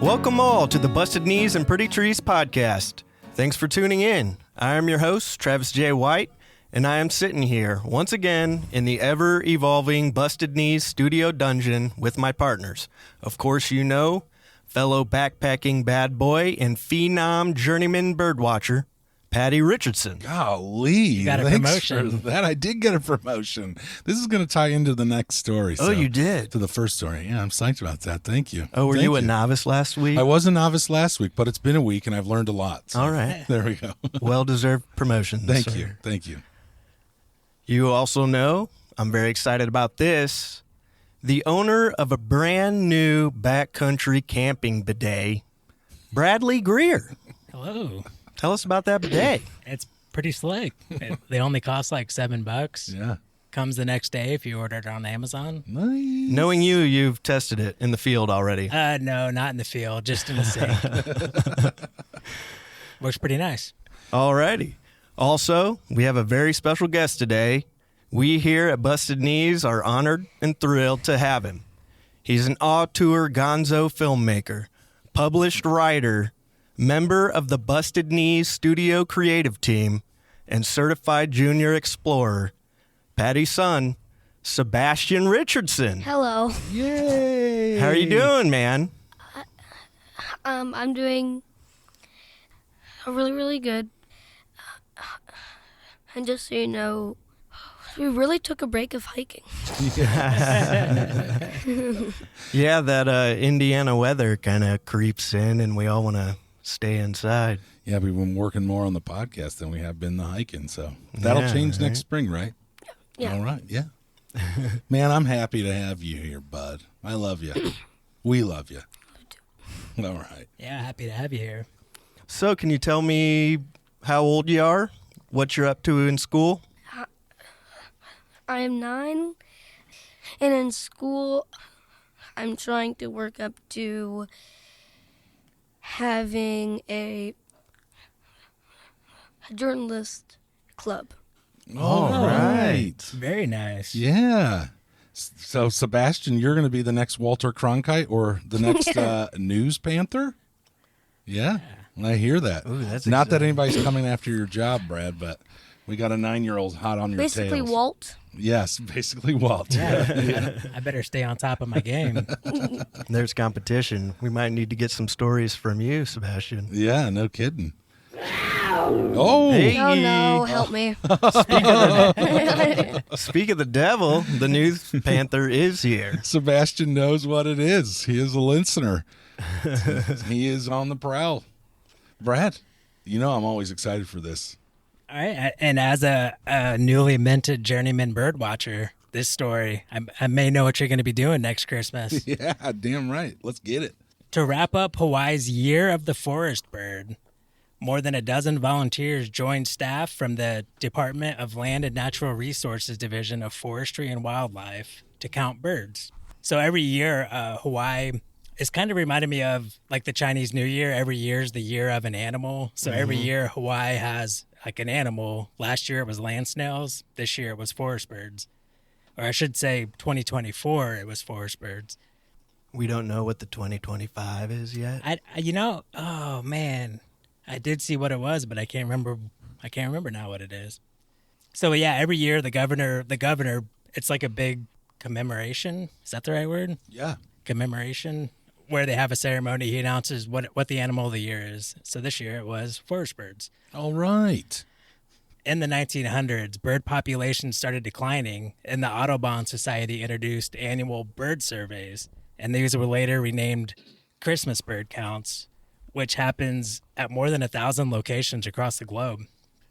Welcome all to the Busted Knees and Pretty Trees podcast. Thanks for tuning in. I am your host, Travis J. White, and I am sitting here once again in the ever-evolving Busted Knees studio dungeon with my partners. Of course, you know, fellow backpacking bad boy and phenom journeyman birdwatcher, Bazzy Richardson. Golly, you got a promotion. For that. I did get a promotion. This is going to tie into the next story. Oh, you did? To the first story. Yeah, I'm psyched about that. Thank you. Oh, were you a novice last week? I was a novice last week, but it's been a week and I've learned a lot. So all right. There we go. Well-deserved promotion. Thank you. Thank you. You also know, I'm very excited about this, the owner of a brand new backcountry camping bidet, Bradley Greer. Hello. Tell us about that bidet. It's pretty slick. They only cost like $7. Yeah. Comes the next day if you order it on Amazon. Nice. Knowing you, you've tested it in the field already. No, not in the field, just in the sink. Works pretty nice. All righty. Also, we have a very special guest today. We here at Busted Knees are honored and thrilled to have him. He's an auteur gonzo filmmaker, published writer, member of the Busted Knees studio creative team, and certified junior explorer, Patty's son, Sebastian Richardson. Hello. Yay. How are you doing, man? I'm doing really, really good. And just so you know, we really took a break of hiking. Yeah, that Indiana weather kind of creeps in, and we all want to stay inside. Yeah, we've been working more on the podcast than we have been the hiking, so that'll change next spring, right? Yeah. All right, yeah. Man, I'm happy to have you here, bud. I love you. We love you. All right. Yeah, happy to have you here. So, can you tell me how old you are? What you're up to in school? I am 9, and in school, I'm trying to work up to having a journalist club. All right. Very nice. Yeah. So, Sebastian, you're going to be the next Walter Cronkite or the next News Panther? Yeah, I hear that. Ooh, that's Not that exciting. anybody's coming after your job, Brad, but we got a 9-year-old hot on your Basically, tails. Walt. Yes, basically Walt. Yeah. I better stay on top of my game. There's competition. We might need to get some stories from you, Sebastian. Yeah, no kidding. Oh, Hey. Oh, no, help me. Speak of the devil, the News Panther is here. Sebastian knows what it is. He is a listener. He is on the prowl. Brad, you know I'm always excited for this. All right. And as a newly minted journeyman bird watcher, this story, I may know what you're going to be doing next Christmas. Yeah, damn right. Let's get it. To wrap up Hawaii's Year of the Forest Bird, more than a dozen volunteers joined staff from the Department of Land and Natural Resources Division of Forestry and Wildlife to count birds. So every year, Hawaii is kind of reminded me of like the Chinese New Year. Every year is the year of an animal. So every year Hawaii has like an animal. Last year it was land snails. This year it was forest birds. Or I should say 2024 it was forest birds. We don't know what the 2025 is yet. Oh man, I did see what it was, but I can't remember now what it is. So yeah, every year the governor, it's like a big commemoration. Is that the right word? Yeah. Commemoration, where they have a ceremony. He announces what the animal of the year is. So this year it was forest birds. All right. In the 1900s, bird populations started declining, and the Audubon Society introduced annual bird surveys, and these were later renamed Christmas bird counts, which happens at more than 1,000 locations across the globe.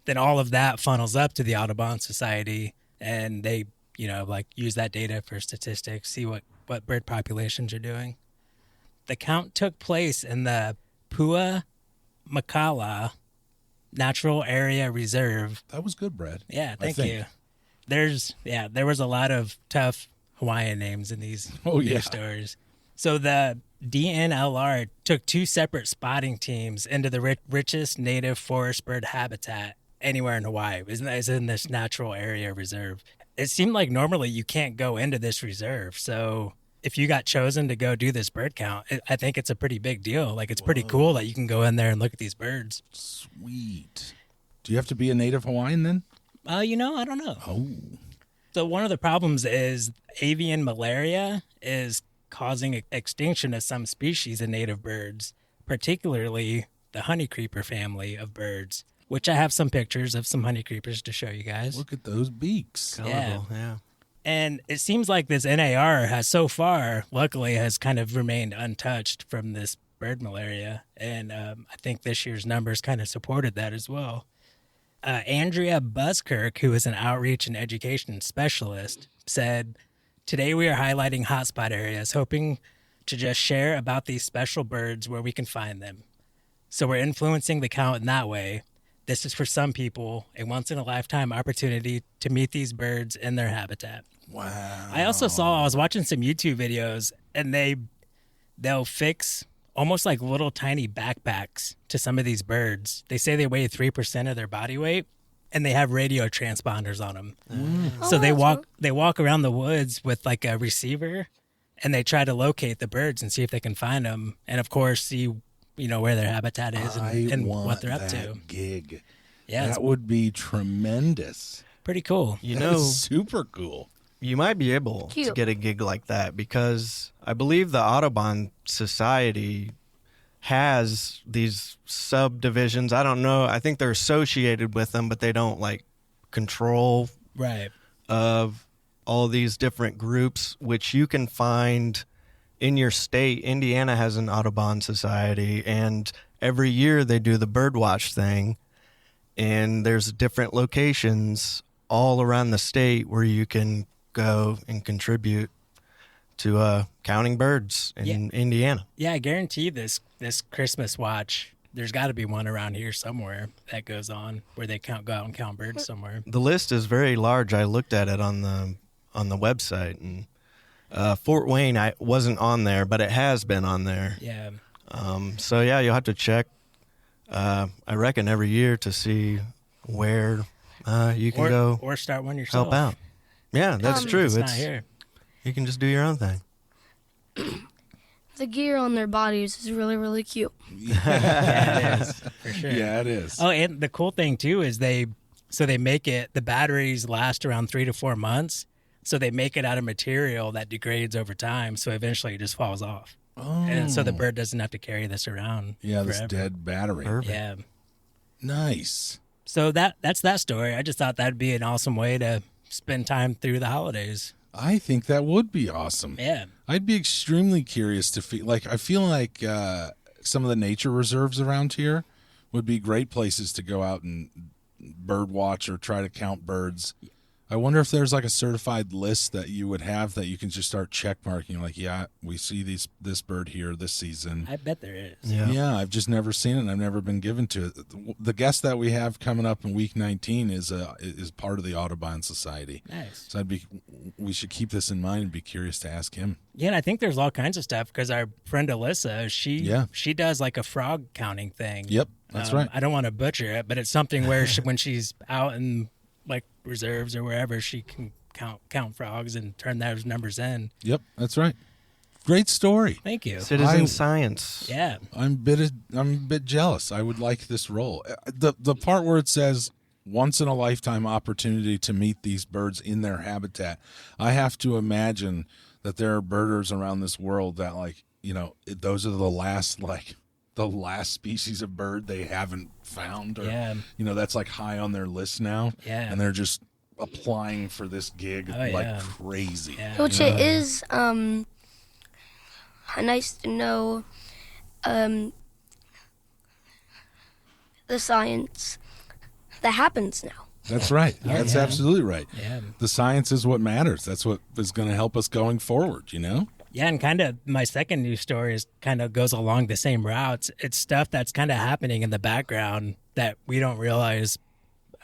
Then all of that funnels up to the Audubon Society, and they, use that data for statistics, see what bird populations are doing. The count took place in the Pua Makala Natural Area Reserve. That was good, Brad. Yeah, I thank think. you. There was a lot of tough Hawaiian names in these news stories. So the DNLR took 2 separate spotting teams into the richest native forest bird habitat anywhere in Hawaii. Is in this natural area reserve. It seemed like normally you can't go into this reserve. So if you got chosen to go do this bird count, I think it's a pretty big deal. Like, it's pretty cool that you can go in there and look at these birds. Sweet. Do you have to be a native Hawaiian then? I don't know. Oh. So one of the problems is avian malaria is causing extinction of some species of native birds, particularly the honeycreeper family of birds, which I have some pictures of some honeycreepers to show you guys. Look at those beaks. Colorful, yeah. And it seems like this NAR has so far, luckily, has kind of remained untouched from this bird malaria. And I think this year's numbers kind of supported that as well. Andrea Buskirk, who is an outreach and education specialist, said, "Today we are highlighting hotspot areas, hoping to just share about these special birds where we can find them. So we're influencing the count in that way. This is for some people a once-in-a-lifetime opportunity to meet these birds in their habitat." Wow. I was watching some YouTube videos, and they'll fix almost like little tiny backpacks to some of these birds. They say they weigh 3% of their body weight, and they have radio transponders on them. So they walk around the woods with like a receiver, and they try to locate the birds and see if they can find them, and of course see where their habitat is and what they're up to. Gig. Yeah, it's that would be tremendous. pretty cool. That's super cool. You might be able to get a gig like that because I believe the Audubon Society has these subdivisions. I don't know. I think they're associated with them, but they don't like control of all these different groups, which you can find in your state. Indiana has an Audubon Society, and every year they do the birdwatch thing, and there's different locations all around the state where you can go and contribute to counting birds in Indiana. Yeah, I guarantee this Christmas watch, there's got to be one around here somewhere that goes on where they go out and count birds somewhere. The list is very large. I looked at it on the website, and Fort Wayne wasn't on there, but it has been on there. Yeah. So yeah, you'll have to check. I reckon every year to see where you can go or start one yourself. help out. Yeah, that's true. It's not here. You can just do your own thing. The gear on their bodies is really, really cute. Yeah, it is, for sure. Yeah, it is. Oh, and the cool thing too is they make it, the batteries last around 3 to 4 months. So they make it out of material that degrades over time. So eventually it just falls off. Oh. And so the bird doesn't have to carry this around. Yeah, forever. this dead battery. Perfect. Yeah. Nice. So that's that story. I just thought that'd be an awesome way to spend time through the holidays. I think that would be awesome. Yeah. I'd be extremely curious to feel like some of the nature reserves around here would be great places to go out and bird watch or try to count birds. I wonder if there's like a certified list that you would have that you can just start check marking, like, yeah, we see this bird here this season. I bet there is. Yeah, I've just never seen it, and I've never been given to it. The guest that we have coming up in week 19 is part of the Audubon Society. Nice. So we should keep this in mind and be curious to ask him. Yeah, and I think there's all kinds of stuff because our friend Alyssa, she does like a frog counting thing. Yep, that's right. I don't want to butcher it, but it's something where when she's out in like reserves or wherever, she can count frogs and turn those numbers in. Yep, that's right. Great story. Thank you. Citizen science. Yeah. I'm a bit jealous. I would like this role. The part where it says once in a lifetime opportunity to meet these birds in their habitat, I have to imagine that there are birders around this world that those are the last species of bird they haven't found, or that's like high on their list now. Yeah. And they're just applying for this gig like crazy. Yeah. Which it is nice to know the science that happens now. That's right. That's absolutely right. Yeah. The science is what matters. That's what is going to help us going forward, Yeah, and kind of my second news story goes along the same routes. It's stuff that's kind of happening in the background that we don't realize.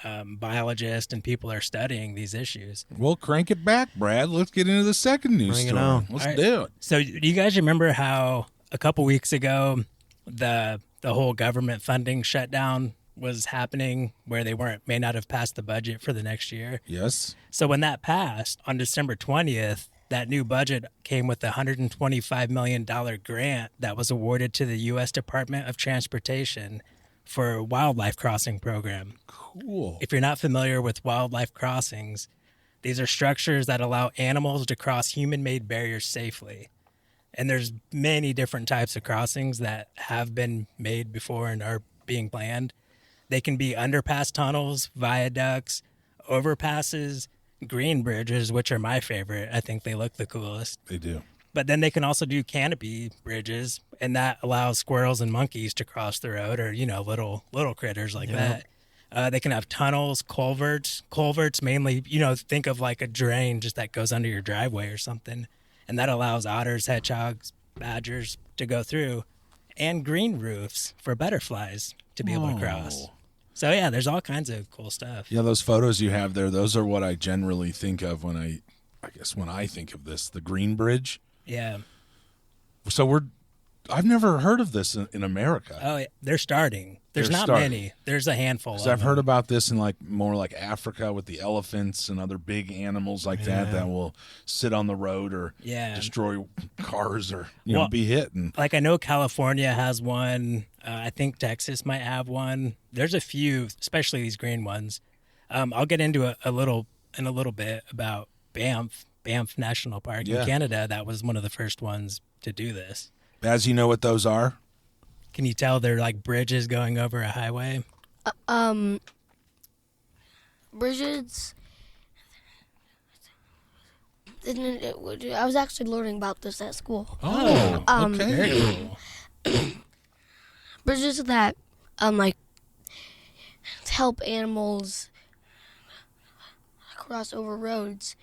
Biologists and people are studying these issues. Well, crank it back, Brad. Let's get into the second news Bring it story. on. Let's do it. So, do you guys remember how a couple weeks ago the whole government funding shut down was happening where they may not have passed the budget for the next year. Yes. So when that passed on December 20th, that new budget came with a $125 million grant that was awarded to the U.S. Department of Transportation for a wildlife crossing program. Cool. If you're not familiar with wildlife crossings, these are structures that allow animals to cross human-made barriers safely. And there's many different types of crossings that have been made before and are being planned. They can be underpass tunnels, viaducts, overpasses, green bridges, which are my favorite. I think they look the coolest. They do. But then they can also do canopy bridges, and that allows squirrels and monkeys to cross the road, or little critters like that. They can have tunnels, culverts mainly. Think of like a drain just that goes under your driveway or something, and that allows otters, hedgehogs, badgers to go through, and green roofs for butterflies to be able to cross. So yeah, there's all kinds of cool stuff. Yeah, those photos you have there, those are what I generally think of when I think of this, the Green Bridge. Yeah. So I've never heard of this in America. Oh, yeah. They're starting. There's They're not starting. many. There's a handful. So I've heard about this in more like Africa with the elephants and other big animals like that will sit on the road or destroy cars or be hit. And like I know California has one. I think Texas might have one. There's a few, especially these green ones. I'll get into a little bit about Banff National Park in Canada. That was one of the first ones to do this. As you know what those are? Can you tell they're like bridges going over a highway? Bridges. I was actually learning about this at school. Oh, okay. Very cool. Bridges that help animals cross over roads.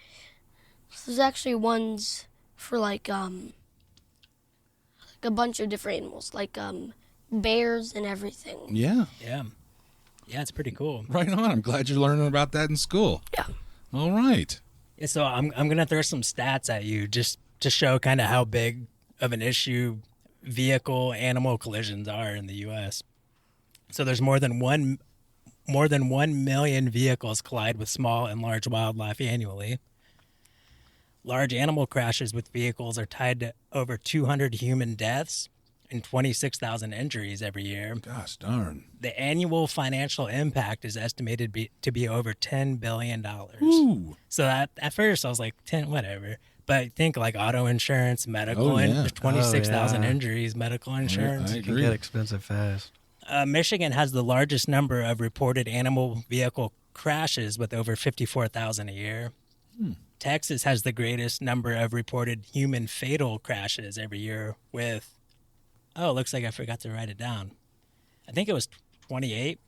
So there's actually ones for like a bunch of different animals, like bears and everything. Yeah. Yeah, it's pretty cool. Right on. I'm glad you're learning about that in school. Yeah. All right. Yeah, so I'm gonna throw some stats at you just to show kind of how big of an issue vehicle animal collisions are in the U.S. So there's more than 1 million vehicles collide with small and large wildlife annually. Large animal crashes with vehicles are tied to over 200 human deaths and 26,000 injuries every year. Gosh darn. The annual financial impact is estimated to be over $10 billion. Ooh. So that, at first I was like, 10, whatever. But think like auto insurance, medical, and 26,000 injuries, medical insurance. I It can agree. get expensive fast. Michigan has the largest number of reported animal vehicle crashes with over 54,000 a year. Texas has the greatest number of reported human fatal crashes every year with, it looks like I forgot to write it down. I think it was 28.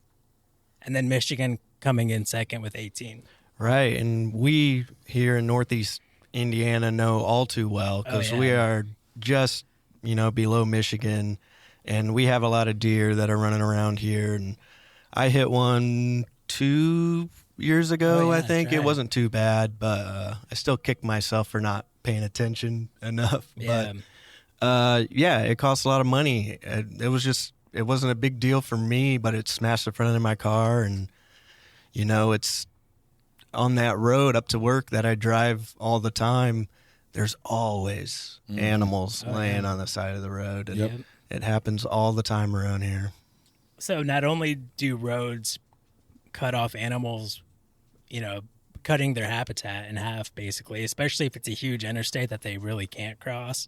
And then Michigan coming in second with 18. Right, and we here in Northeast Indiana know all too well because we are just, below Michigan, and we have a lot of deer that are running around here. And I hit one 2 years ago, I think. right. It wasn't too bad, but I still kicked myself for not paying attention enough. Yeah. But it costs a lot of money. It wasn't a big deal for me, but it smashed the front of my car, and it's on that road up to work that I drive all the time. There's always animals laying on the side of the road. And it happens all the time around here. So not only do roads cut off animals, cutting their habitat in half, basically, especially if it's a huge interstate that they really can't cross.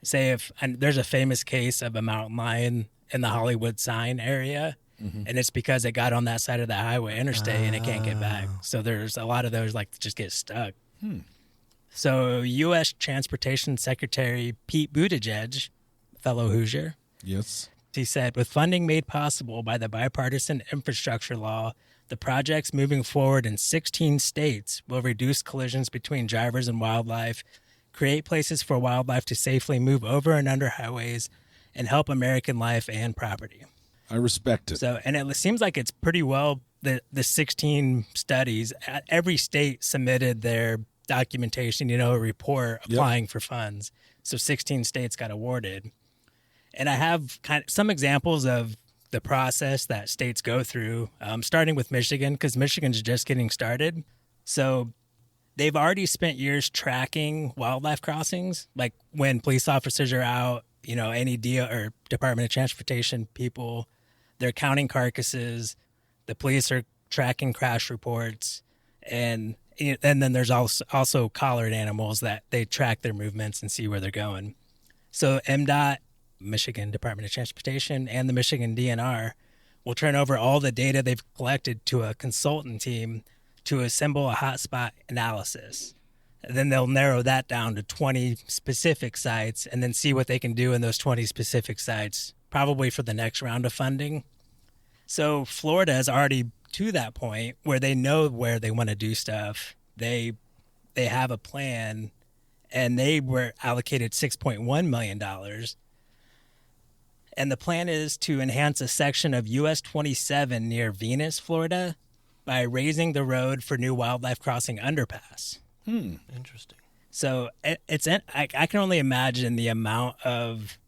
Say and there's a famous case of a mountain lion in the Hollywood sign area, and it's because it got on that side of the highway interstate and it can't get back. So there's a lot of those that just get stuck. So U.S. Transportation Secretary Pete Buttigieg, fellow Hoosier, Yes. he said, with funding made possible by the bipartisan infrastructure law, the projects moving forward in 16 states will reduce collisions between drivers and wildlife, create places for wildlife to safely move over and under highways, and help American life and property. I respect it. So, and it seems like it's pretty well, the 16 studies, every state submitted their documentation, a report applying for funds. So 16 states got awarded. And I have kind of some examples of the process that states go through, starting with Michigan, because Michigan's just getting started. So they've already spent years tracking wildlife crossings, like when police officers are out, any or Department of Transportation people, they're counting carcasses. The police are tracking crash reports, and then there's also collared animals that they track their movements and see where they're going. So MDOT, Michigan Department of Transportation, and the Michigan DNR will turn over all the data they've collected to a consultant team to assemble a hotspot analysis. And then they'll narrow that down to 20 specific sites and then see what they can do in those 20 specific sites, probably for the next round of funding. So Florida is already to that point where they know where they want to do stuff. They have a plan, and they were allocated $6.1 million. And the plan is to enhance a section of US 27 near Venus, Florida, by raising the road for new wildlife crossing underpass. Interesting. So I can only imagine the amount of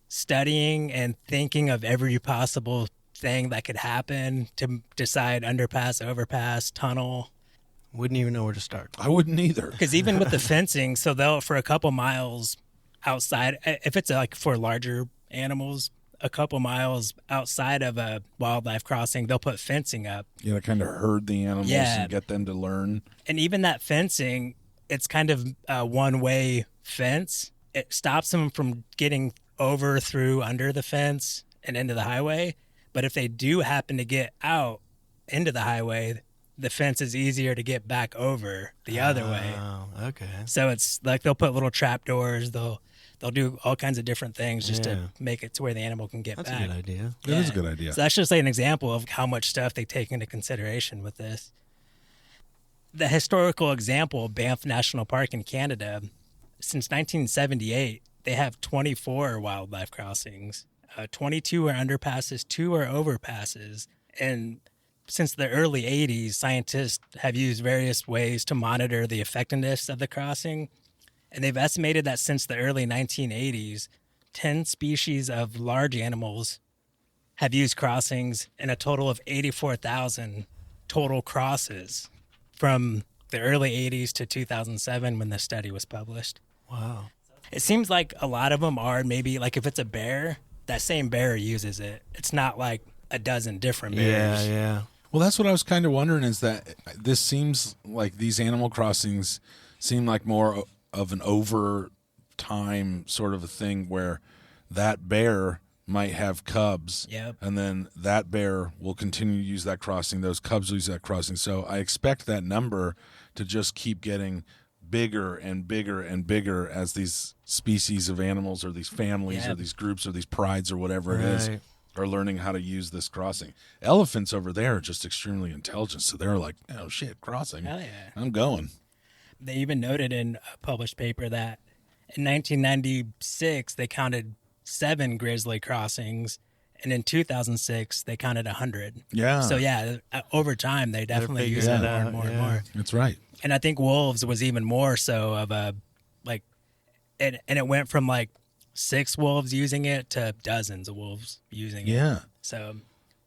studying and thinking of every possible thing that could happen to decide underpass, overpass, tunnel. Wouldn't even know where to start. I wouldn't either. Because even with the fencing, so they'll, for a couple miles outside, if it's like for larger animals, a couple miles outside of a wildlife crossing, they'll put fencing up. Yeah, to kind of herd the animals and get them to learn. And even that fencing, it's kind of a one-way fence. It stops them from getting over, through, under the fence and into the highway. But if they do happen to get out into the highway, the fence is easier to get back over the other way. Oh, okay. So it's like they'll put little trap doors. They'll do all kinds of different things just to make it to where the animal can get That's back. a good idea. It is a good idea. So that's just like an example of how much stuff they take into consideration with this. The historical example, Banff National Park in Canada, since 1978, they have 24 wildlife crossings. 22 are underpasses, 2 are overpasses. And since the early 80s, scientists have used various ways to monitor the effectiveness of the crossing. And they've estimated that since the early 1980s, 10 species of large animals have used crossings, and a total of 84,000 total crosses from the early 80s to 2007 when the study was published. Wow. It seems like a lot of them are maybe like if it's a bear, that same bear uses it. It's not like a dozen different bears. Yeah. Well, that's what I was kind of wondering, is that this seems like these animal crossings seem like more of an over time sort of a thing where that bear might have cubs. Yep. And then that bear will continue to use that crossing. Those cubs will use that crossing. So I expect that number to just keep getting bigger and bigger and bigger as these species of animals or these families or these groups or these prides or whatever it is are learning how to use this crossing. Elephants over there are just extremely intelligent. So they're like, oh, shit, crossing. Hell yeah. I'm going. They even noted in a published paper that in 1996, they counted 7 grizzly crossings, and in 2006, they counted 100. Yeah. So, over time, they definitely use it more and more and more. That's right. And I think wolves was even more so of and it went from 6 wolves using it to dozens of wolves using it. Yeah. So,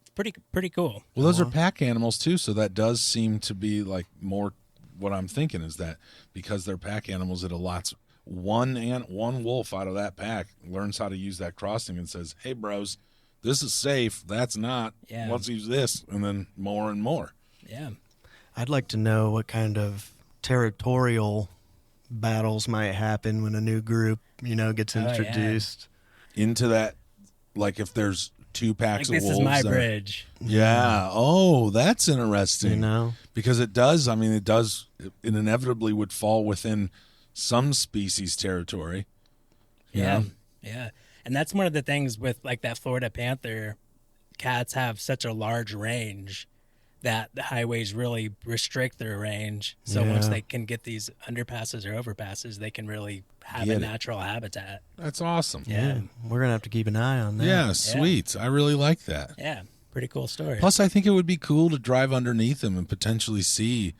it's pretty cool. Well, those are pack animals too, so that does seem to be more. What I'm thinking is that because they're pack animals, it allots one wolf out of that pack learns how to use that crossing and says, "Hey, bros, this is safe. That's not. Yeah. Let's use this," and then more and more. Yeah. I'd like to know what kind of territorial battles might happen when a new group, gets introduced. Into that, like if there's 2 packs of This wolves. is my bridge. Yeah. Oh, that's interesting. Because it inevitably would fall within some species territory. Yeah. And that's one of the things with that Florida panther. Cats have such a large range that the highways really restrict their range. So once they can get these underpasses or overpasses, they can really have a natural habitat. That's awesome. Yeah. We're going to have to keep an eye on that. Yeah, sweet. I really like that. Yeah. Pretty cool story. Plus, I think it would be cool to drive underneath them and potentially see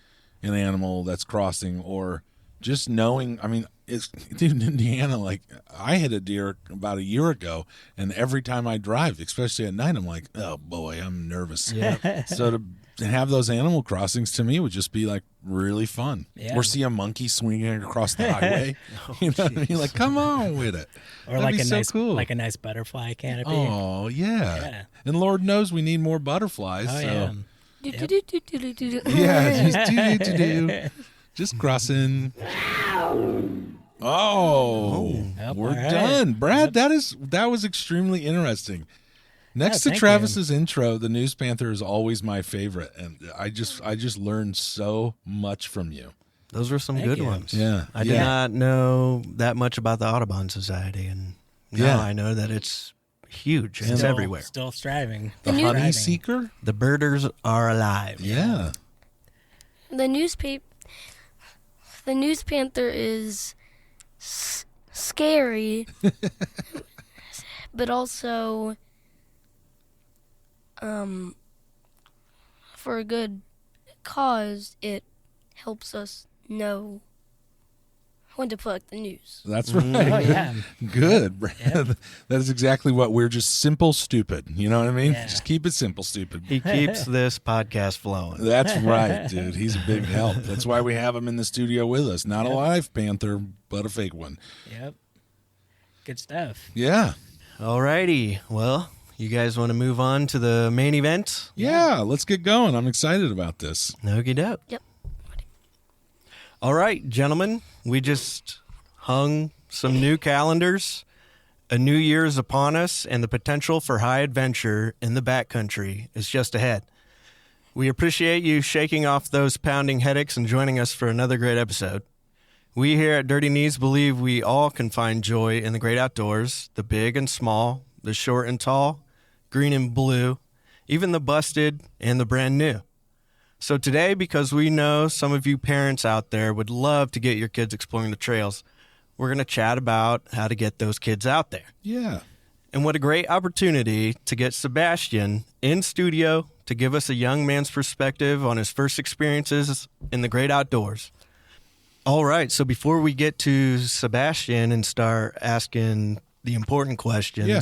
an animal that's crossing, or just knowing. I mean, dude, in Indiana, like I hit a deer about a year ago, and every time I drive, especially at night, I'm like, oh boy, I'm nervous. Yeah. So to have those animal crossings to me would just be like really fun. Yeah. Or see a monkey swinging across the highway. You know what I mean? Like, come on with it. Or That'd like be a so nice, cool. like a nice butterfly canopy. Oh yeah. Yeah. And Lord knows we need more butterflies. Oh, so yeah. yeah, just do. Just crossing. Oh, Yep, we're all right. done, Brad. That was extremely interesting. Next to thank Travis's intro, the News Panther is always my favorite, and I just learned so much from you. Those were some Thank good you. ones. Yeah, I did not know that much about the Audubon Society, and now Yeah. I know that it's huge and it's Still- everywhere. Still striving. the new- honey Thriving. seeker. The birders are alive. Yeah, The News Panther is scary, but also for a good cause. It helps us know when to put the news. that's Oh, right. yeah. Good, Brad. That is exactly what we're just simple, stupid. You know what I mean? Yeah. Just keep it simple, stupid. He keeps this podcast flowing. That's right, dude. He's a big help. That's why we have him in the studio with us. Not a live panther, but a fake one. Yep. Good stuff. Yeah. Alrighty. Well, you guys want to move on to the main event? Yeah, let's get going. I'm excited about this. Okie doke. Yep. All right, gentlemen. We just hung some new calendars. A new year is upon us, and the potential for high adventure in the backcountry is just ahead. We appreciate you shaking off those pounding headaches and joining us for another great episode. We here at Dirty Knees believe we all can find joy in the great outdoors, the big and small, the short and tall, green and blue, even the busted and the brand new. So today, because we know some of you parents out there would love to get your kids exploring the trails, we're going to chat about how to get those kids out there. Yeah. And what a great opportunity to get Sebastian in studio to give us a young man's perspective on his first experiences in the great outdoors. All right, so before we get to Sebastian and start asking the important questions, Yeah.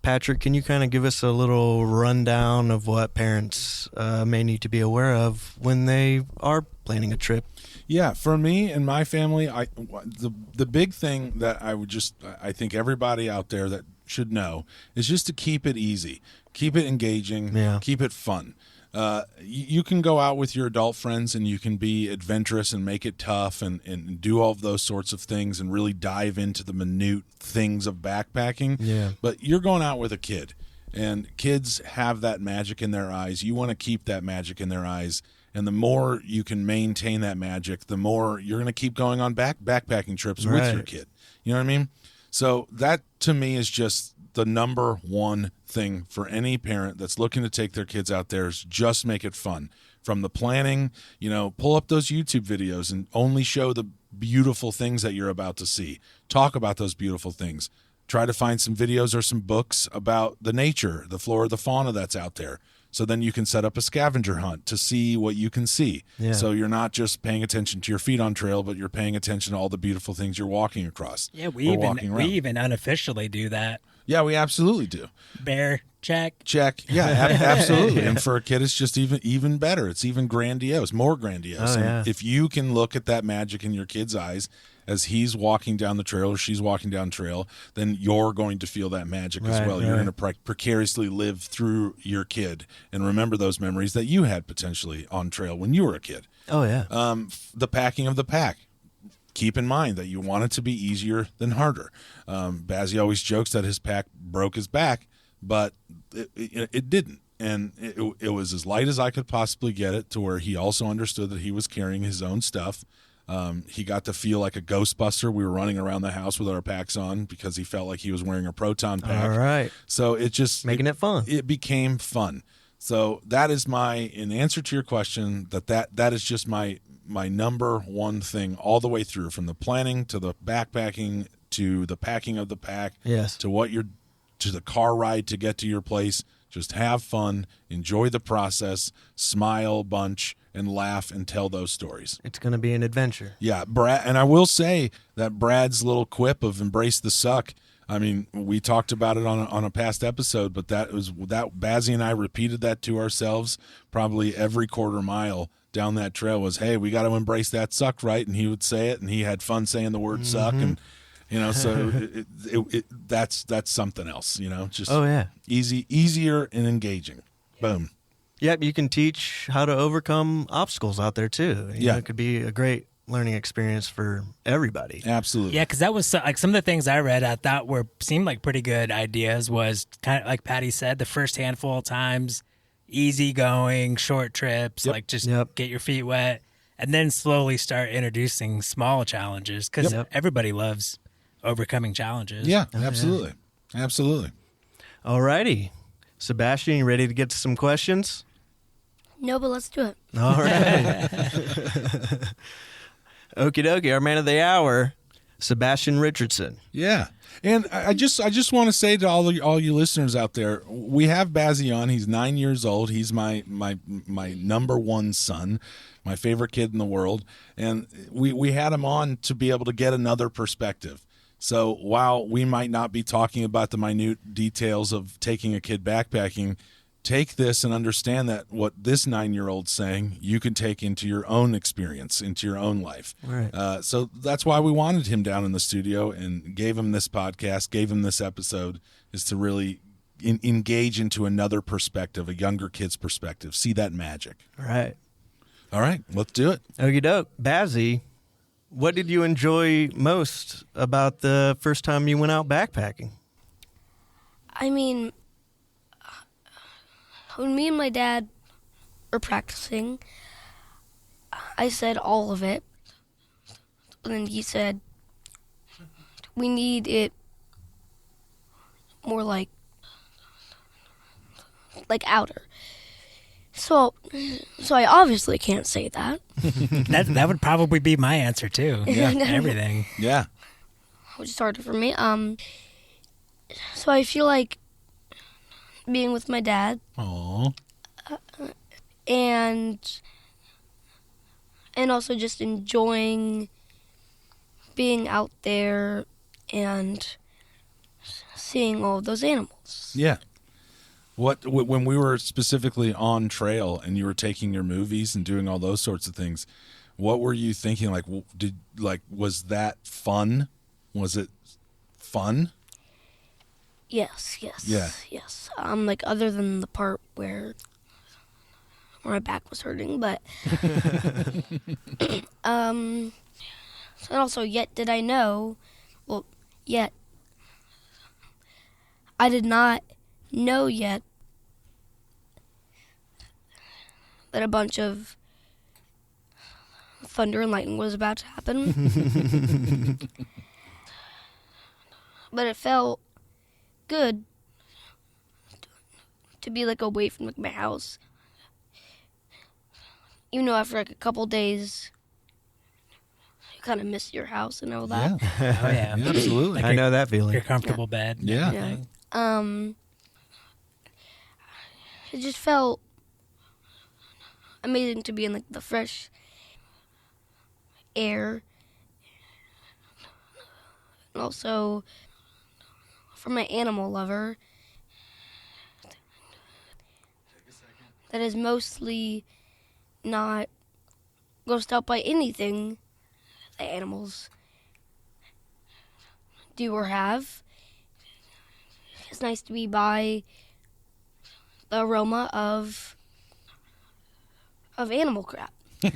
Patrick, can you kind of give us a little rundown of what parents may need to be aware of when they are planning a trip? Yeah, for me and my family, the big thing that I think everybody out there that should know is just to keep it easy, keep it engaging, Yeah. keep it fun. You can go out with your adult friends and you can be adventurous and make it tough and do all of those sorts of things and really dive into the minute things of backpacking. Yeah. But you're going out with a kid, and kids have that magic in their eyes. You want to keep that magic in their eyes. And the more you can maintain that magic, the more you're going to keep going on backpacking trips with your Right. kid. You know what I mean? So that to me is just the number one thing for any parent that's looking to take their kids out there is just make it fun. From the planning, pull up those YouTube videos and only show the beautiful things that you're about to see. Talk about those beautiful things. Try to find some videos or some books about the nature, the flora, the fauna that's out there. So then you can set up a scavenger hunt to see what you can see. Yeah. So you're not just paying attention to your feet on trail, but you're paying attention to all the beautiful things you're walking across. Yeah, or we walking around. even unofficially do that. Yeah, we absolutely do. Bear check. Check. Yeah, absolutely. And for a kid, it's just even better. It's even grandiose, more grandiose. Oh, And yeah. if you can look at that magic in your kid's eyes as he's walking down the trail or she's walking down trail, then you're going to feel that magic as Right, well. You're right. going to precariously live through your kid and remember those memories that you had potentially on trail when you were a kid. Oh, yeah. The packing of the pack. Keep in mind that you want it to be easier than harder. Bazzy always jokes that his pack broke his back, but it didn't. And it was as light as I could possibly get it to where he also understood that he was carrying his own stuff. He got to feel like a Ghostbuster. We were running around the house with our packs on because he felt like he was wearing a proton pack. All right. So it just Making it fun. It became fun. So that is in answer to your question, that is just my number one thing all the way through, from the planning to the backpacking to the packing of the pack, Yes. to the car ride to get to your place. Just have fun, enjoy the process, smile a bunch, and laugh and tell those stories. It's going to be an adventure. Yeah, Brad, and I will say that Brad's little quip of "embrace the suck." I mean, we talked about it on a past episode, but that Bazzy and I repeated that to ourselves probably every quarter mile down that trail. Was, hey, we got to embrace that suck, right? And he would say it, and he had fun saying the word suck, and so that's something else, just easier and engaging. Boom. Yep, you can teach how to overcome obstacles out there too. It could be a great learning experience for everybody. Absolutely. Yeah, because that was like some of the things I read I thought seemed like pretty good ideas. Was kind of like Patty said, the first handful of times, easy going, short trips, like just get your feet wet, and then slowly start introducing small challenges because everybody loves overcoming challenges. Yeah, absolutely. Absolutely. All righty. Sebastian, you ready to get to some questions? No, but let's do it. All right. Okie dokie, our man of the hour, Sebastian Richardson. Yeah. And I just want to say to all you listeners out there, we have Bazzy on. He's 9 years old. He's my number one son, my favorite kid in the world. And we had him on to be able to get another perspective. So while we might not be talking about the minute details of taking a kid backpacking, take this and understand that what this 9-year-old's saying, you can take into your own experience, into your own life. Right. So that's why we wanted him down in the studio and gave him this podcast, gave him this episode, is to really engage into another perspective, a younger kid's perspective, see that magic. Right. All right, let's do it. Okie doke. Bazzy, what did you enjoy most about the first time you went out backpacking? I mean, when me and my dad were practicing, I said all of it. And then he said, we need it more like outer. So I obviously can't say that. That would probably be my answer too. Yeah. Everything. Yeah. Which is harder for me. So I feel like being with my dad. Aww. And also just enjoying being out there and seeing all of those animals. Yeah. When we were specifically on trail and you were taking your movies and doing all those sorts of things, what were you thinking? Was that fun? Was it fun? Yes. Yeah. Yes. Other than the part where my back was hurting, but and also, yet did I know? Well, yet I did not know yet that a bunch of thunder and lightning was about to happen. But it felt good to be away from my house. Even though after a couple days you kind of miss your house and all that. Yeah. Oh yeah. Yeah, absolutely. I know that feeling. Your comfortable bed. and Yeah. everything. It just felt amazing to be in the fresh air. And also, for my animal lover, that is mostly not grossed out by anything the animals do or have. It's nice to be by the aroma of animal crap. Yeah,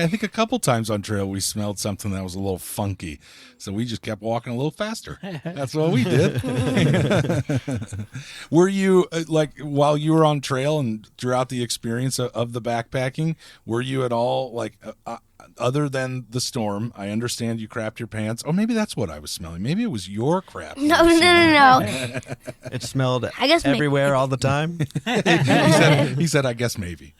I think a couple times on trail we smelled something that was a little funky, so we just kept walking a little faster. That's what we did. Were you while you were on trail and throughout the experience of the backpacking, were you at all other than the storm, I understand you crapped your pants. Oh, maybe that's what I was smelling. Maybe it was your crap. No. It smelled I guess everywhere all the time. He said, I guess maybe.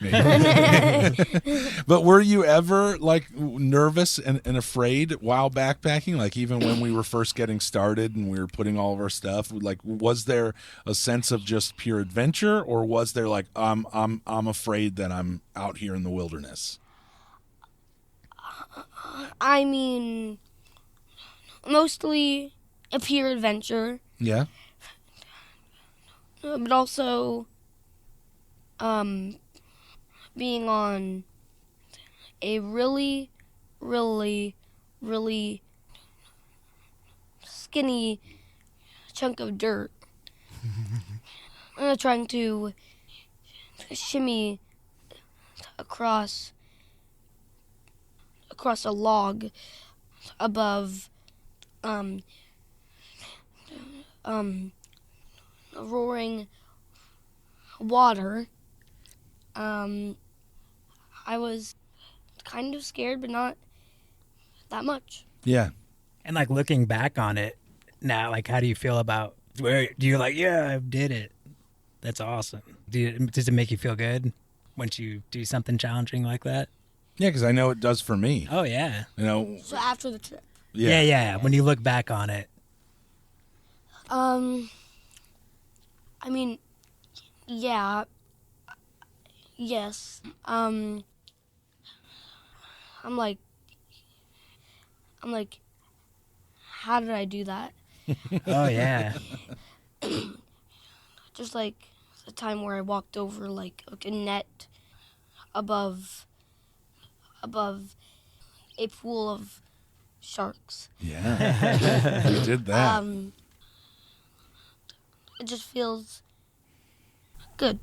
But were you ever like nervous and afraid while backpacking? Like even when we were first getting started and we were putting all of our stuff, like was there a sense of just pure adventure, or was there like I'm afraid that I'm out here in the wilderness? I mean, mostly a pure adventure, Yeah. but also being on a really, really, really skinny chunk of dirt. Trying to shimmy across a log above roaring water. I was kind of scared, but not that much. Yeah. And like looking back on it now, like how do you feel about where do you like, yeah, I did it. That's awesome. Does it make you feel good once you do something challenging like that? Yeah, because I know it does for me. Oh yeah. You know. So after the trip, Yeah. When you look back on it. I mean, yeah, yes. I'm like, how did I do that? Oh yeah. Just like the time where I walked over like a net above a pool of sharks. Yeah. You did that. It just feels good.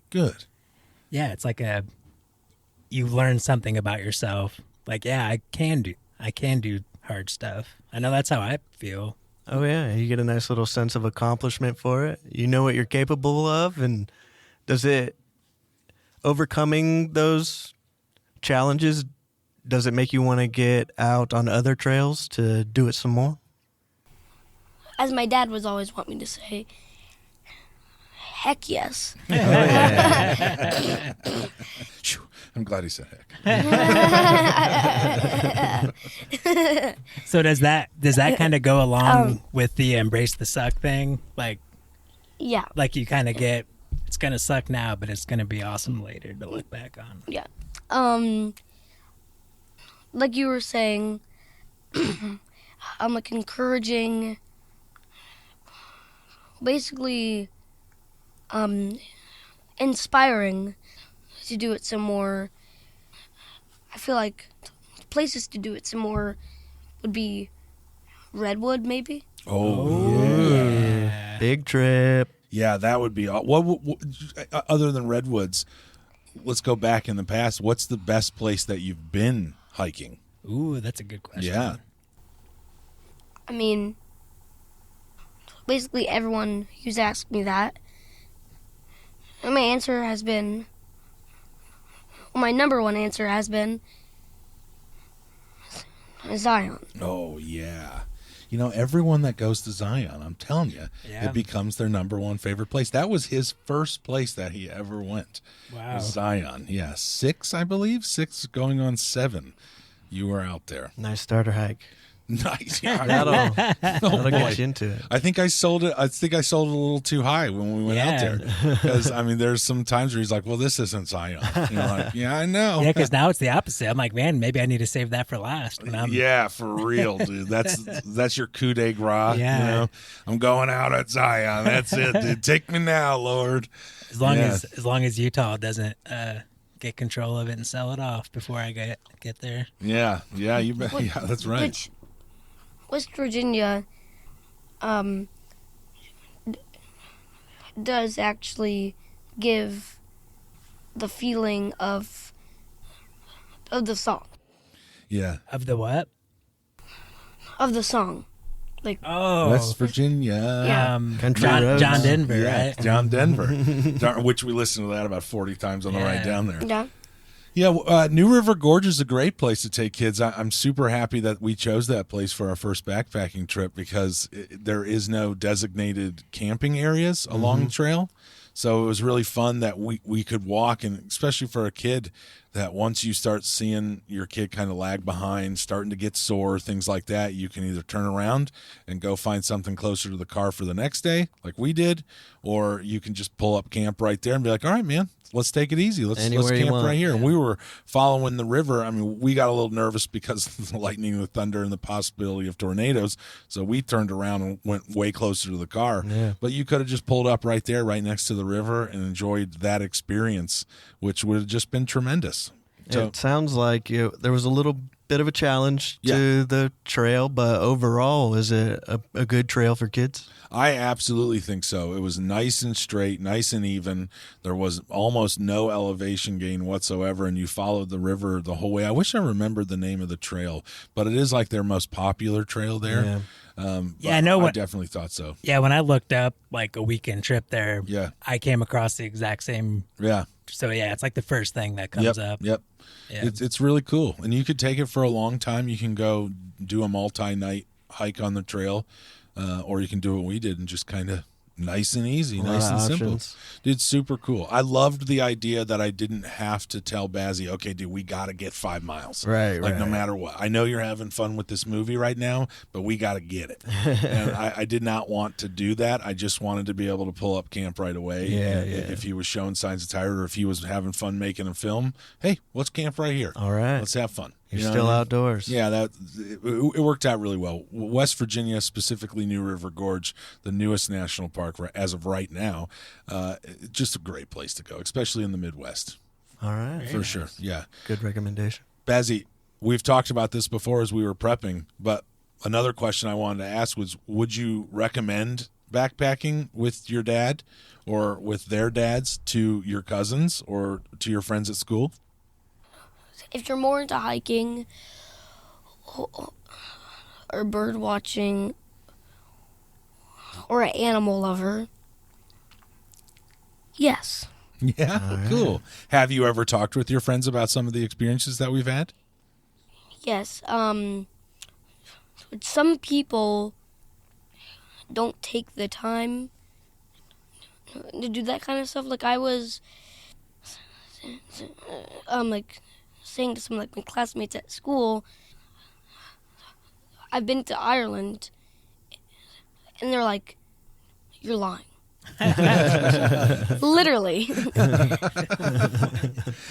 Good. Yeah, it's like you learn something about yourself. Like, yeah, I can do hard stuff. I know that's how I feel. Oh, yeah. You get a nice little sense of accomplishment for it. You know what you're capable of. And does it, overcoming those challenges, does it make you want to get out on other trails to do it some more? As my dad was always want me to say, heck yes. Oh, yeah. Phew, I'm glad he said heck. So does that kind of go along with the embrace the suck thing? Like Yeah. you kind of get, it's going to suck now, but it's going to be awesome later to look back on. Yeah. Like you were saying, I'm like encouraging, basically, inspiring to do it some more. I feel like places to do it some more would be Redwood, maybe. Oh, Yeah. Big trip. yeah, that would be what other than redwoods. Let's go back in the past. What's the best place that you've been hiking? Ooh, that's a good question. Yeah. I mean, basically everyone who's asked me that, and my answer has been, my number one answer has been Zion. Oh, yeah. You know, everyone that goes to Zion, I'm telling you, Yeah. it becomes their number one favorite place. That was his first place that he ever went. Wow. Was Zion. Yeah, 6, I believe. 6 going on 7. You were out there. Nice starter hike. Nice. Yeah, That'll boy. get you into it. I think I sold it. I think I sold it a little too high when we went out there. Because I mean, there's some times where he's like, "Well, this isn't Zion." You know, like, yeah, I know. Yeah, because now it's the opposite. I'm like, man, maybe I need to save that for last. When I'm, Yeah, for real, dude. That's your coup de grace. Yeah. You know, I'm going out at Zion. That's it, dude. Take me now, Lord. as long Yeah. as long as Utah doesn't get control of it and sell it off before I get there. Yeah, you bet. Yeah, that's right. Which West Virginia does actually give the feeling of the song. Yeah, Of the what? Of the song. Like, Oh, West Virginia. Yeah. Country John roads. Denver, Yeah, right? John Denver, which we listened to that about 40 times on the ride Yeah. down there. yeah. Yeah, New River Gorge is a great place to take kids. I'm super happy that we chose that place for our first backpacking trip because there is no designated camping areas along the trail. So it was really fun that we could walk, and especially for a kid, that once you start seeing your kid kind of lag behind, starting to get sore, things like that, you can either turn around and go find something closer to the car for the next day, like we did, or you can just pull up camp right there and be like, all right, man, let's take it easy. Let's camp right here. And we were following the river. I mean, we got a little nervous because of the lightning, the thunder, and the possibility of tornadoes. So we turned around and went way closer to the car. Yeah. But you could have just pulled up right there, right next to the river, and enjoyed that experience, which would have just been tremendous. So, it sounds like there was a little bit of a challenge to the trail, but overall, is it a good trail for kids? I absolutely think so. It was nice and straight, nice and even. There was almost no elevation gain whatsoever, and you followed the river the whole way. I wish I remembered the name of the trail, but it is like their most popular trail there. Yeah. I know. I definitely thought so. Yeah, when I looked up like a weekend trip there, I came across the exact same. Yeah. So yeah, it's like the first thing that comes up. Yep. Yeah. It's really cool, and you could take it for a long time. You can go do a multi-night hike on the trail, or you can do what we did and just kind of nice and easy, nice and simple. Dude, super cool. I loved the idea that I didn't have to tell Bazzy, okay, dude, we got to get 5 miles. Right. No matter what. I know you're having fun with this movie right now, but we got to get it. And I did not want to do that. I just wanted to be able to pull up camp right away. Yeah. If he was showing signs of tired or if he was having fun making a film, hey, let's camp right here. All right. Let's have fun. You're still outdoors. Yeah, it worked out really well. West Virginia, specifically New River Gorge, the newest national park as of right now, just a great place to go, especially in the Midwest. All right. For sure, yeah. Good recommendation. Bazzy, we've talked about this before as we were prepping, but another question I wanted to ask was, would you recommend backpacking with your dad or with their dads to your cousins or to your friends at school? If you're more into hiking or bird watching or an animal lover, yes. Yeah, cool. Have you ever talked with your friends about some of the experiences that we've had? Yes. Some people don't take the time to do that kind of stuff. Like I was saying to some like my classmates at school, I've been to Ireland, and they're like, "You're lying." Literally.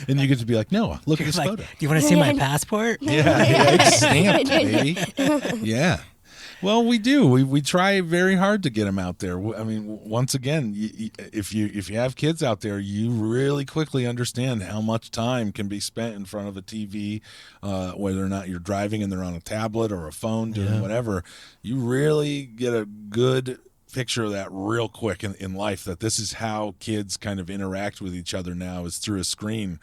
And you get to be like, "No, look at this photo. Do you want to see my passport?" Yeah, it's stamped, baby. Yeah. Well, we do. We try very hard to get them out there. I mean, once again, if you have kids out there, you really quickly understand how much time can be spent in front of a TV, whether or not you're driving and they're on a tablet or a phone doing whatever. You really get a good picture of that real quick in life, that this is how kids kind of interact with each other now, is through a screen.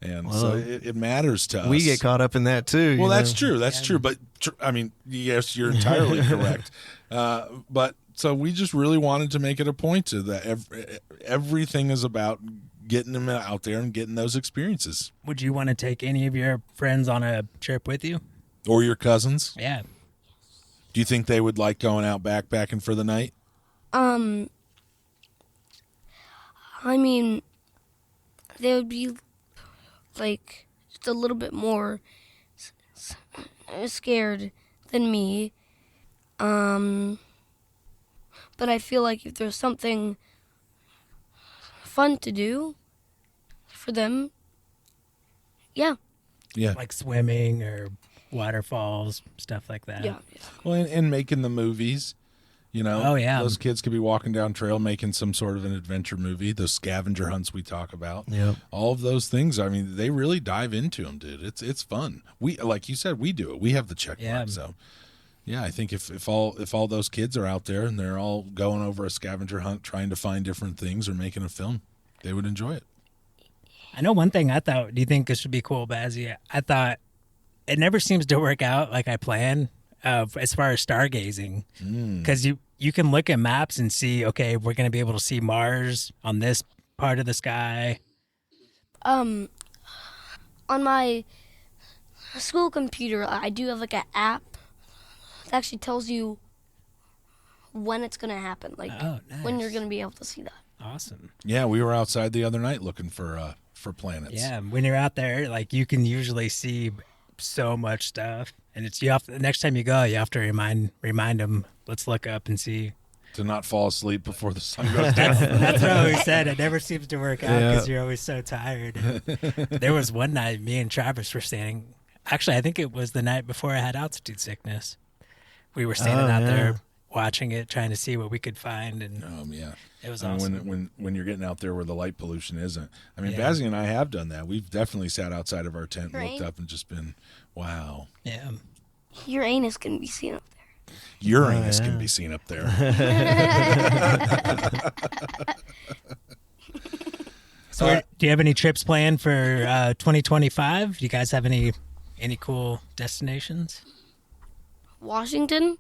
And so it matters to us. We get caught up in that too. Well, that's true. That's true. But I mean, yes, you're entirely correct. But so we just really wanted to make it a point to that everything is about getting them out there and getting those experiences. Would you want to take any of your friends on a trip with you? Or your cousins? Yeah. Do you think they would like going out backpacking for the night? I mean, they would be like just a little bit more scared than me. But I feel like if there's something fun to do for them, yeah. Like swimming or waterfalls, stuff like that. Yeah. Well, and making the movies. You know, those kids could be walking down trail making some sort of an adventure movie, those scavenger hunts we talk about. Yeah. All of those things, I mean, they really dive into them, dude. It's fun. We, like you said, we do it. We have the check mark. So, yeah, I think if all those kids are out there and they're all going over a scavenger hunt trying to find different things or making a film, they would enjoy it. I know one thing I thought, do you think this would be cool, Bazzy? I thought it never seems to work out like I plan. As far as stargazing, because you can look at maps and see, okay, we're going to be able to see Mars on this part of the sky. On my school computer, I do have like an app that actually tells you when it's gonna happen, like Oh, nice. when you're gonna be able to see that. Awesome. Yeah, we were outside the other night looking for planets. Yeah, when you're out there, like you can usually see so much stuff, and it's the next time you go, you have to remind them. Let's look up and see. To not fall asleep before the sun goes down. That's what I always said. It never seems to work out because you're always so tired. There was one night me and Travis were standing. Actually, I think it was the night before I had altitude sickness. We were standing out there watching it, trying to see what we could find, and Yeah. it was And awesome. when you're getting out there where the light pollution isn't. I mean, Yeah. Bazzy and I have done that. We've definitely sat outside of our tent and Right. looked up and just been, wow. Yeah. Your anus can be seen up there. Uranus can be seen up there. So, do you have any trips planned for 2025? Do you guys have any cool destinations? Washington.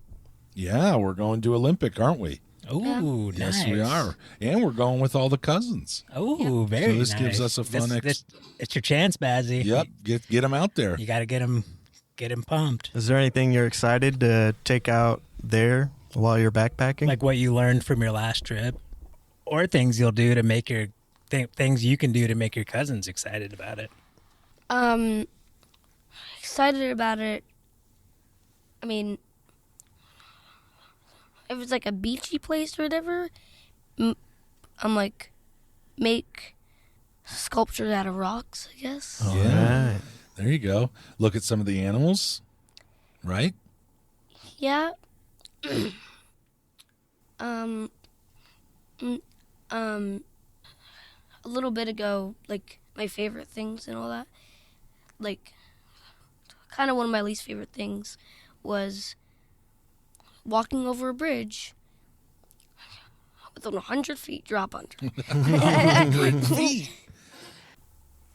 Yeah, we're going to Olympic, aren't we? Oh, nice. Yes, we are. And we're going with all the cousins. Oh, very So this nice. gives us a fun it's your chance, Bazzy. Yep, get them out there. You got to get him pumped. Is there anything you're excited to take out there while you're backpacking? Like what you learned from your last trip, or things you'll do to make your things you can do to make your cousins excited about it. Excited about it. I mean, if it's like a beachy place or whatever, I'm like, make sculptures out of rocks, I guess. All Yeah. right. There you go. Look at some of the animals, right? Yeah. um, a little bit ago, like my favorite things and all that, like kind of one of my least favorite things was walking over a bridge with a 100 feet drop under.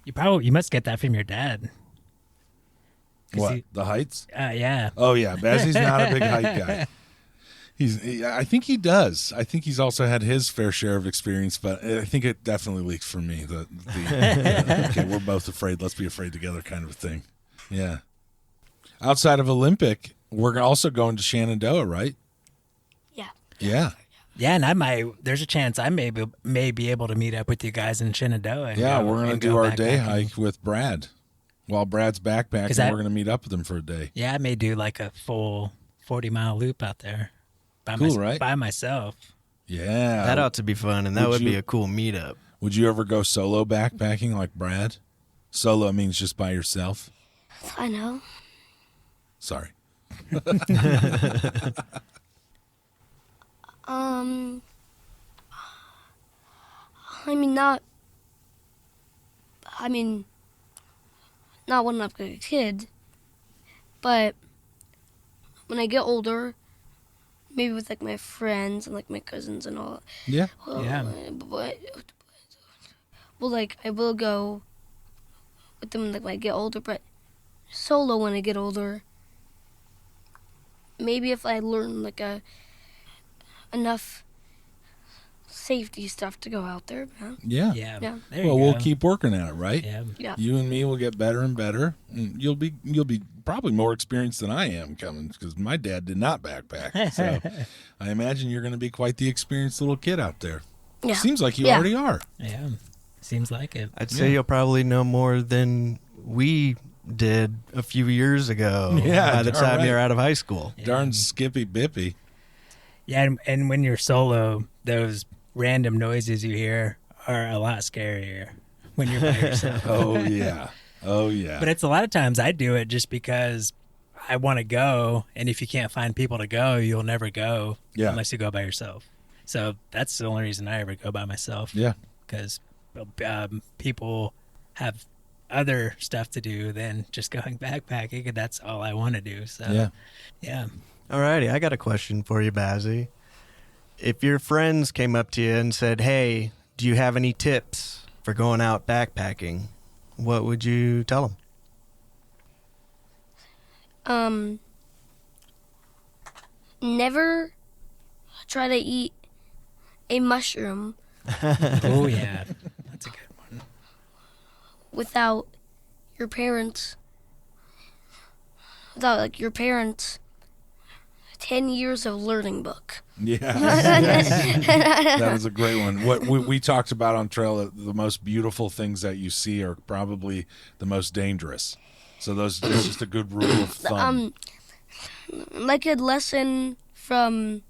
You must get that from your dad. 'Cause What, the heights? Yeah. Oh, yeah. Bazzy's not a big height guy. I think he does. I think he's also had his fair share of experience, but I think it definitely leaks from me. Okay, we're both afraid. Let's be afraid together kind of a thing. Yeah. Outside of Olympic, we're also going to Shenandoah, right? Yeah. Yeah. Yeah, and there's a chance I may be able to meet up with you guys in Shenandoah. And Yeah, go- we're going to and do go our day backpacking. hike with Brad. While Brad's backpacking, 'Cause that- we're going to meet up with him for a day. Yeah, I may do like a full 40-mile loop out there. Cool, right? By myself. Yeah. That ought to be fun, and that Would would be you- a cool meetup. Would you ever go solo backpacking like Brad? Solo means just by yourself. I know. Sorry. Not when I'm a kid, but when I get older, maybe with like my friends and like my cousins and all. Yeah. Yeah. Well, like I will go with them like when I get older, but solo when I get older. Maybe if I learn like enough safety stuff to go out there. Yeah. Yeah. Yeah. There you Well, we'll go. keep working at it, right? Yeah. Yeah. You and me will get better and better. And you'll be probably more experienced than I am coming because my dad did not backpack. So I imagine you're going to be quite the experienced little kid out there. Yeah. Seems like you Yeah. already are. Yeah. Seems like it. I'd say you'll probably know more than we did a few years ago. Yeah, by the darn time right. you're out of high school. Yeah. Darn Skippy Bippy. Yeah, and when you're solo, those random noises you hear are a lot scarier when you're by yourself. Oh, yeah. Oh, yeah. But it's a lot of times I do it just because I want to go, and if you can't find people to go, you'll never go Yeah. unless you go by yourself. So that's the only reason I ever go by myself. Yeah. Because people have other stuff to do than just going backpacking, and that's all I want to do. So Yeah. yeah. Alrighty, I got a question for you, Bazzy. If your friends came up to you and said, "Hey, do you have any tips for going out backpacking?" What would you tell them? Never try to eat a mushroom Oh yeah, that's a good one. without your parents, without like your parents' 10 years of learning book. Yeah, that is a great one. What we talked about on trail, the most beautiful things that you see are probably the most dangerous. So that's just a good rule of thumb. Like a lesson from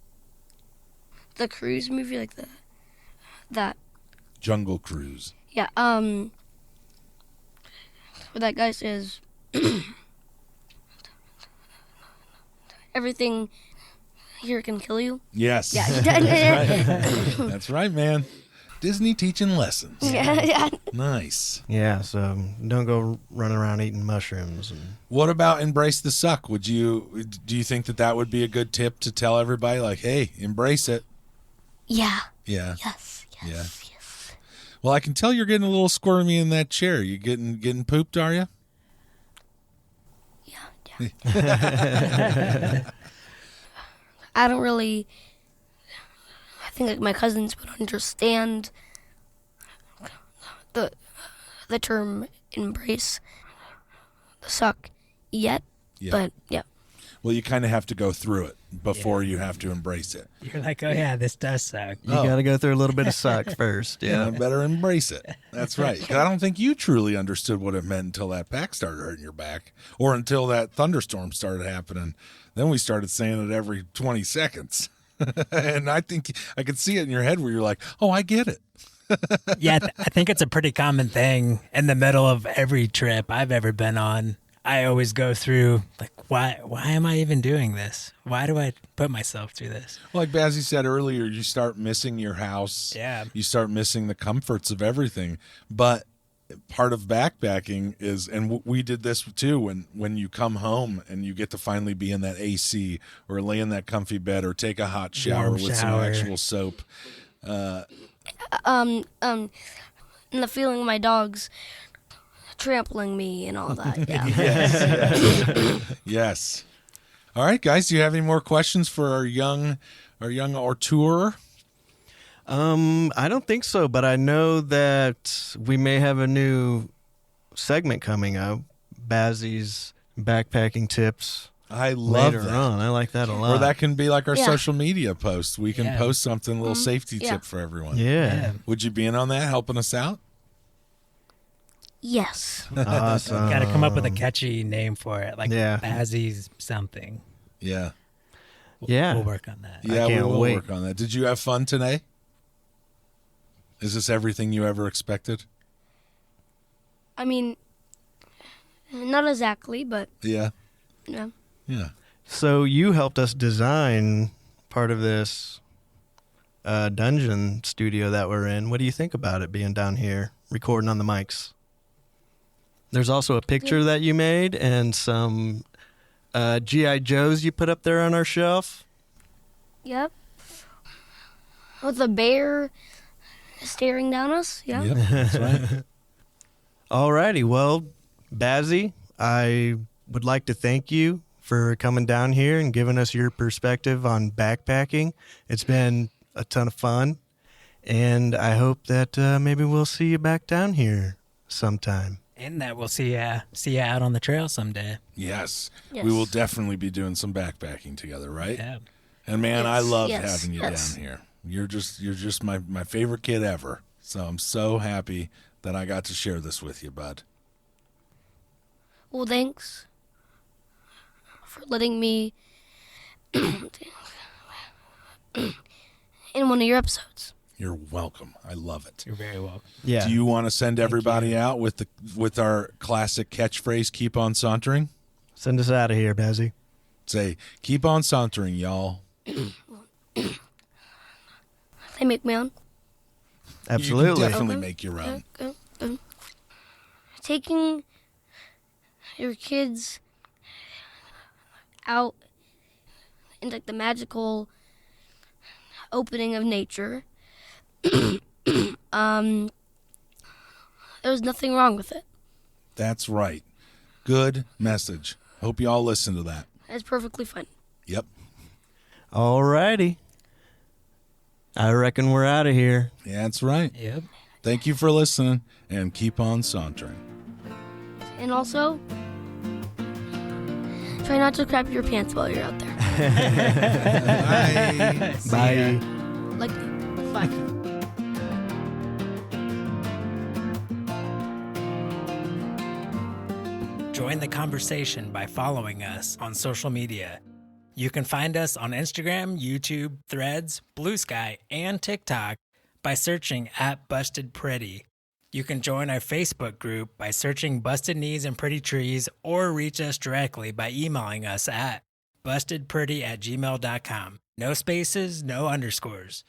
the Cruise movie, like that. Jungle Cruise. Yeah. Where that guy says everything here can kill you. Yes. Yeah. That's right, man. Disney teaching lessons. Yeah. Nice. Yeah, so don't go running around eating mushrooms. And What about embrace the suck? Do you think that would be a good tip to tell everybody, like, hey, embrace it? Yeah. Yeah. Yes. Yeah. Yes. Well, I can tell you're getting a little squirmy in that chair. You getting pooped, are you? Yeah. I don't really. I think like my cousins would understand the term embrace the suck yet, Yeah. but yeah. Well, you kind of have to go through it before you have to embrace it. You're like, oh yeah, this does suck. you got to go through a little bit of suck first. Yeah, Yeah. I better embrace it. That's right. 'Cause I don't think you truly understood what it meant until that pack started hurting your back, or until that thunderstorm started happening. Then we started saying it every 20 seconds. And I think I could see it in your head where you're like, oh, I get it. Yeah, I think it's a pretty common thing in the middle of every trip I've ever been on. I always go through like, why am I even doing this? Why do I put myself through this? Well, like Bazzy said earlier, you start missing your house. Yeah. You start missing the comforts of everything. But part of backpacking is, and we did this too, when you come home and you get to finally be in that AC or lay in that comfy bed or take a hot shower Warm with shower. some actual soap. And the feeling of my dogs trampling me and all that. Yeah. Yes. All right, guys. Do you have any more questions for our young auteur? I don't think so, but I know that we may have a new segment coming up, Bazzy's backpacking tips. I love later that. on. I like that a lot. Or that can be like our Yeah. social media posts. We can Yeah. post something, a little safety Yeah. tip for everyone. Yeah. Would you be in on that, helping us out? Yes. Awesome. Got to come up with a catchy name for it, like Yeah. Bazzy's something. Yeah. Yeah. We'll work on that. Yeah, we can't will wait. work on that. Did you have fun today? Is this everything you ever expected? I mean, not exactly, but Yeah. yeah. Yeah. So you helped us design part of this dungeon studio that we're in. What do you think about it being down here, recording on the mics? There's also a picture that you made and some G.I. Joes you put up there on our shelf. Yep. With a bear staring down us. Yeah. Yep, that's right. Alrighty, well, Bazzy, I would like to thank you for coming down here and giving us your perspective on backpacking. It's been a ton of fun, and I hope that maybe we'll see you back down here sometime. And that we'll see you out on the trail someday. Yes. Yes. We will definitely be doing some backpacking together, right? Yeah. And man, I Yes, love yes, having you yes. down here. You're just my favorite kid ever. So I'm so happy that I got to share this with you, bud. Well, thanks for letting me in one of your episodes. You're welcome. I love it. You're very welcome. Yeah. Do you want to send everybody out with our classic catchphrase, keep on sauntering? Send us out of here, Bazzy. Say, keep on sauntering, y'all. Can I make my own? Absolutely. You can definitely Okay. make your own. Taking your kids out in like the magical opening of nature. There's nothing wrong with it. That's right. Good message. Hope you all listen to that. It's perfectly fine. Yep. Alrighty. I reckon we're out of here. Yeah, that's right. Yep. Thank you for listening, and keep on sauntering. And also, try not to crap your pants while you're out there. Bye. Bye. Like, bye. Join the conversation by following us on social media. You can find us on Instagram, YouTube, Threads, Blue Sky, and TikTok by searching at Busted Pretty. You can join our Facebook group by searching Busted Knees and Pretty Trees, or reach us directly by emailing us at bustedpretty@gmail.com. No spaces, no underscores.